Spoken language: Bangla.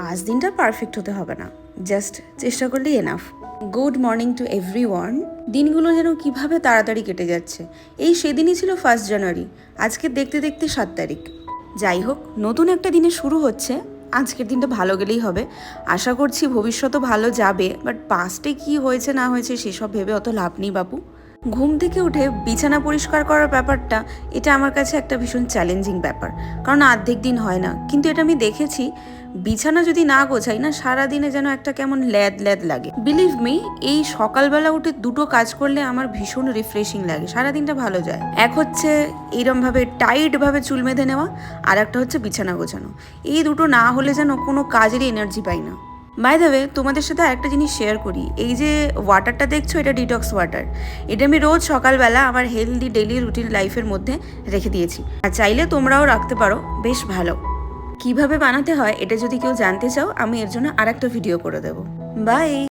আজ দিনটা পারফেক্ট হতে হবে না, জাস্ট চেষ্টা করলেই enough. Good morning to everyone. দিনগুলো যেন কিভাবে তাড়াতাড়ি কেটে যাচ্ছে। এই সেদিনই ছিল 1 জানুয়ারি, আজকে দেখতে দেখতে 7 তারিখ। যাই হোক, নতুন একটা দিনে শুরু হচ্ছে। আজকের দিনটা ভালো গেলেই হবে। আশা করছি ভবিষ্যতও ভালো যাবে, বাট পাস্টে কি হয়েছে না হয়েছে সেসব ভেবে অত লাভ নেই বাপু। ঘুম থেকে উঠে বিছানা পরিষ্কার করার ব্যাপারটা, এটা আমার কাছে একটা ভীষণ চ্যালেঞ্জিং ব্যাপার, কারণ অর্ধেক দিন হয় না। কিন্তু এটা আমি দেখেছি, বিছানা যদি না গোছাই না, সারাদিনে যেন একটা কেমন ল্যাদ ল্যাদ লাগে। বিলিভ মি, এই সকালবেলা উঠে দুটো কাজ করলে আমার ভীষণ রিফ্রেশিং লাগে, সারাদিনটা ভালো যায়। এক হচ্ছে এইরমভাবে টাইটভাবে চুল বেঁধে নেওয়া, আর একটা হচ্ছে বিছানা গোছানো। এই দুটো না হলে যেন কোনো কাজেরই এনার্জি পাই না। বাই দ্য ওয়ে, তোমাদের সাথে আরেকটা জিনিস শেয়ার করি। এই যে ওয়াটারটা দেখছো, এটা ডিটক্স ওয়াটার। এটা আমি রোজ সকালবেলা আমার হেলদি ডেইলি রুটিন লাইফের মধ্যে রেখে দিয়েছি, আর চাইলে তোমরাও রাখতে পারো, বেশ ভালো। কিভাবে বানাতে হয় এটা যদি কেউ জানতে চাও, আমি এর জন্য আরেকটা ভিডিও করে দেবো। বাই।